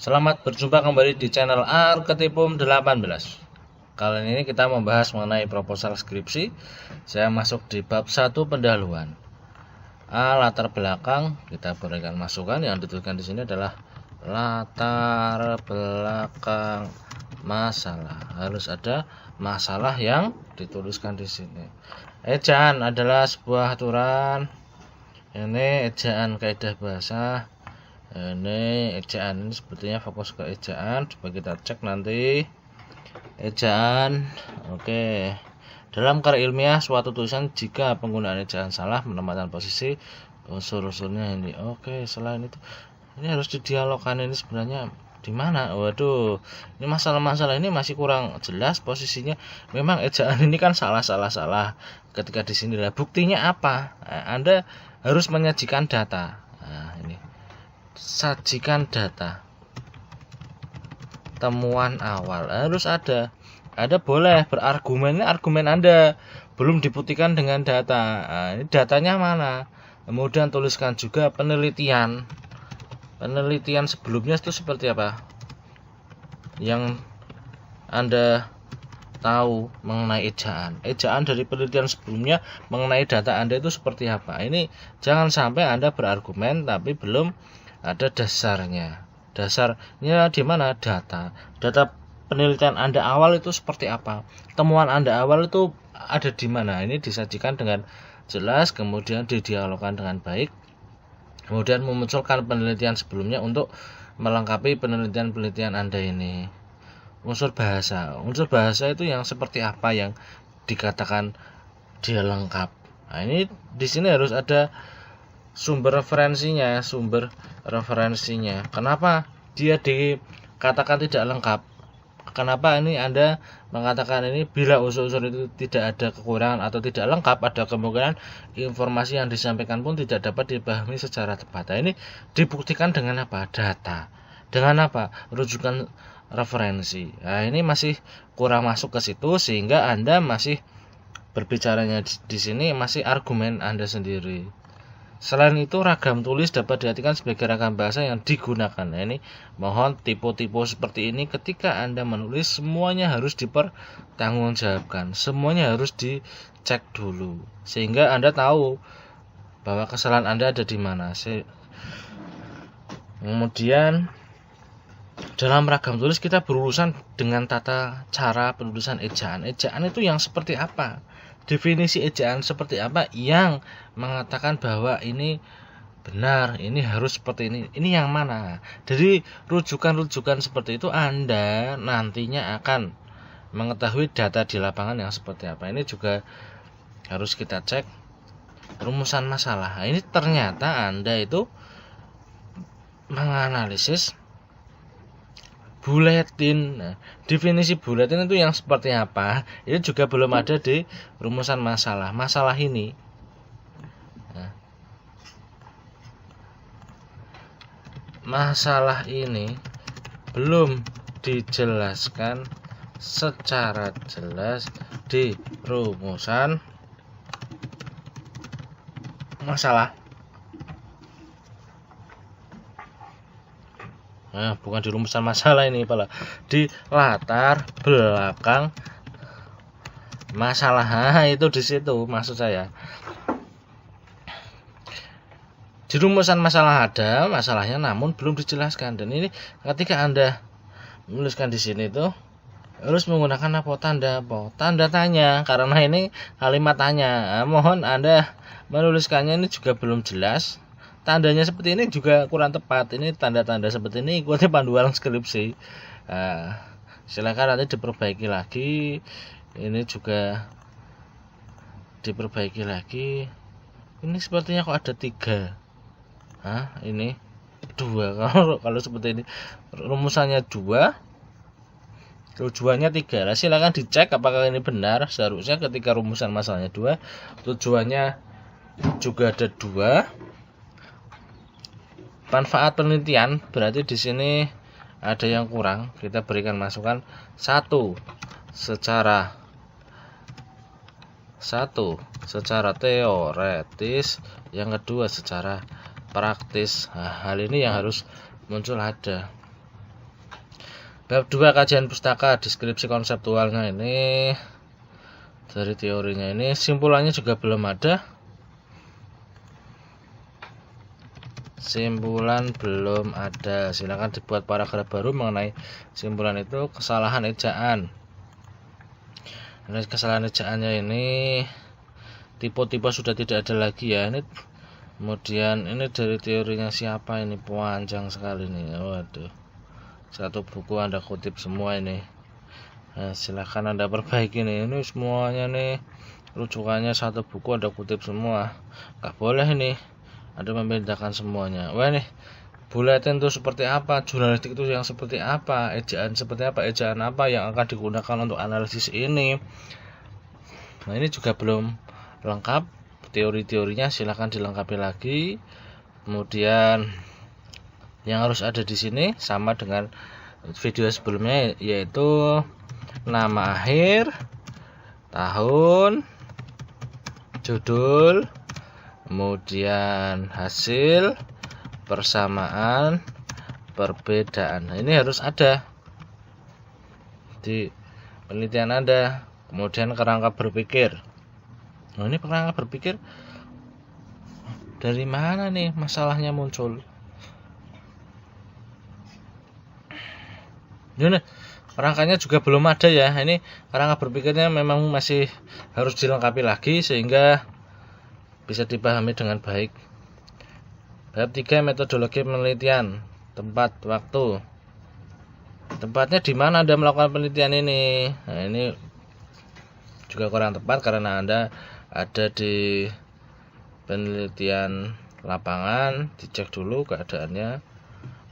Selamat berjumpa kembali di channel Arketipum 18. Kali ini kita membahas mengenai proposal skripsi. Saya masuk di bab 1 pendahuluan. Latar belakang, kita berikan masukan. Yang dituliskan di sini adalah latar belakang masalah. Harus ada masalah yang dituliskan di sini. Ejaan adalah sebuah aturan. Ini ejaan kaidah bahasa. Ini ejaan, ini sepertinya fokus ke ejaan. Coba kita cek nanti. Ejaan, oke. Dalam karya ilmiah suatu tulisan jika penggunaan ejaan salah menempatkan posisi unsur-unsurnya ini. Oke, selain itu ini harus didialogkan. Ini sebenarnya di mana? Waduh, ini masalah-masalah ini masih kurang jelas posisinya. Memang ejaan ini kan salah ketika di sini lah. Buktinya apa? Anda harus menyajikan data. Nah, ini sajikan data temuan awal harus ada boleh berargumen. Ini argumen Anda belum dibuktikan dengan data. Nah, ini datanya mana? Kemudian tuliskan juga penelitian sebelumnya itu seperti apa yang Anda tahu mengenai ejaan dari penelitian sebelumnya mengenai data Anda itu seperti apa. Ini jangan sampai Anda berargumen tapi belum ada dasarnya. Dasarnya di mana? Data penelitian Anda awal itu seperti apa, temuan Anda awal itu ada di mana. Ini disajikan dengan jelas, kemudian didialogkan dengan baik, kemudian memunculkan penelitian sebelumnya untuk melengkapi penelitian Anda ini. Unsur bahasa itu yang seperti apa yang dikatakan dia lengkap. Nah, ini di sini harus ada sumber referensinya. Kenapa dia dikatakan tidak lengkap? Kenapa ini Anda mengatakan ini bila unsur-unsur itu tidak ada kekurangan atau tidak lengkap, ada kemungkinan informasi yang disampaikan pun tidak dapat dipahami secara tepat. Nah, ini dibuktikan dengan apa? Data. Dengan apa? Rujukan referensi. Nah, ini masih kurang masuk ke situ sehingga Anda masih berbicaranya di sini masih argumen Anda sendiri. Selain itu, ragam tulis dapat diartikan sebagai ragam bahasa yang digunakan. Nah, ini mohon tipe-tipe seperti ini ketika Anda menulis semuanya harus dipertanggungjawabkan. Semuanya harus dicek dulu sehingga Anda tahu bahwa kesalahan Anda ada di mana. Kemudian dalam ragam tulis kita berurusan dengan tata cara penulisan ejaan. Ejaan itu yang seperti apa? Definisi ejaan seperti apa yang mengatakan bahwa ini benar, ini harus seperti ini. Ini yang mana? Jadi rujukan-rujukan seperti itu Anda nantinya akan mengetahui data di lapangan yang seperti apa. Ini juga harus kita cek rumusan masalah. Ini ternyata Anda itu menganalisis buletin. Nah, definisi buletin itu yang seperti apa? Ini juga belum ada di rumusan masalah. Masalah ini, nah, masalah ini belum dijelaskan secara jelas di rumusan masalah. Nah, bukan di rumusan masalah ini, Pak. Di latar belakang masalah. Nah, itu di situ maksud saya. Di rumusan masalah ada masalahnya namun belum dijelaskan, dan ini ketika Anda menuliskan di sini tuh harus menggunakan tanda tanya, karena ini kalimat tanya. Nah, mohon Anda menuliskannya ini juga belum jelas. Tandanya seperti ini juga kurang tepat. Ini tanda-tanda seperti ini ikuti panduan skripsi. Silakan nanti diperbaiki lagi. Ini juga diperbaiki lagi. Ini sepertinya kok ada 3. Ini 2. Kalau seperti ini rumusannya 2, tujuannya 3. Nah, silakan dicek apakah ini benar. Seharusnya ketika rumusan masalahnya 2, tujuannya juga ada 2. Manfaat penelitian berarti di sini ada yang kurang. Kita berikan masukan 1 secara teoretis, yang kedua secara praktis. Nah, hal ini yang harus muncul ada. Bab 2 kajian pustaka, deskripsi konseptualnya ini dari teorinya ini, simpulannya juga belum ada. Simpulan belum ada. Silakan dibuat paragraf baru mengenai simpulan itu. Kesalahan ejaan. Ini kesalahan ejaannya ini tipe-tipe sudah tidak ada lagi ya. Ini kemudian ini dari teorinya siapa ini, panjang sekali nih. Waduh. Satu buku Anda kutip semua ini. Nah, silahkan Anda perbaiki nih. Ini semuanya nih rujukannya satu buku Anda kutip semua. Gak boleh nih Anda membedakan semuanya. Wah nih, bulletin itu seperti apa, jurnalistik itu yang seperti apa, ejaan seperti apa, ejaan apa yang akan digunakan untuk analisis ini. Nah, ini juga belum lengkap. Teori-teorinya silahkan dilengkapi lagi. Kemudian yang harus ada di sini sama dengan video sebelumnya, yaitu nama akhir, tahun, judul, kemudian hasil, persamaan, perbedaan. Nah, ini harus ada di penelitian Anda. Kemudian kerangka berpikir. Nah, ini kerangka berpikir dari mana nih masalahnya muncul? Ini rangkanya juga belum ada ya. Ini kerangka berpikirnya memang masih harus dilengkapi lagi sehingga bisa dipahami dengan baik. Bab 3 metodologi penelitian, tempat, waktu. Tempatnya di mana Anda melakukan penelitian ini? Nah, ini juga kurang tepat karena Anda ada di penelitian lapangan, dicek dulu keadaannya.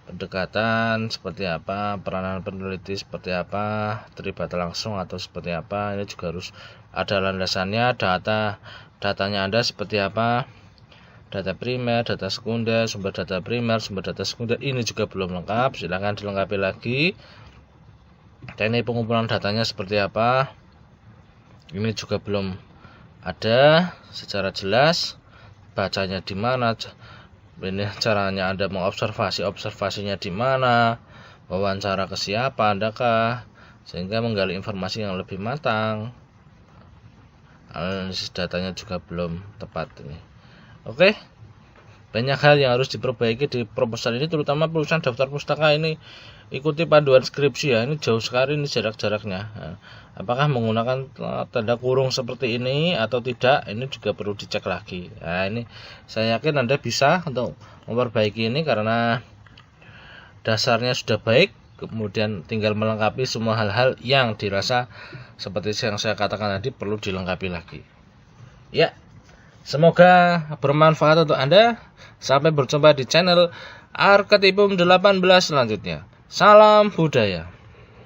Pendekatan seperti apa, peranan peneliti seperti apa, terlibat langsung atau seperti apa, ini juga harus ada landasannya. Datanya Anda seperti apa, data primer, data sekunder, sumber data primer, sumber data sekunder, ini juga belum lengkap. Silakan dilengkapi lagi. Teknik pengumpulan datanya seperti apa, ini juga belum ada secara jelas. Bacanya di mana, ini caranya Anda observasinya di mana, wawancara ke siapa Andakah, sehingga menggali informasi yang lebih matang. Analisis datanya juga belum tepat ini. Oke, banyak hal yang harus diperbaiki di proposal ini, terutama penulisan daftar pustaka ini. Ikuti panduan skripsi ya, ini jauh sekali ini jarak-jaraknya. Nah, apakah menggunakan tanda kurung seperti ini atau tidak, ini juga perlu dicek lagi. Nah, ini saya yakin Anda bisa untuk memperbaiki ini karena dasarnya sudah baik. Kemudian tinggal melengkapi semua hal-hal yang dirasa seperti yang saya katakan tadi perlu dilengkapi lagi. Ya, semoga bermanfaat untuk Anda. Sampai berjumpa di channel Arketipum 18 selanjutnya. Salam budaya.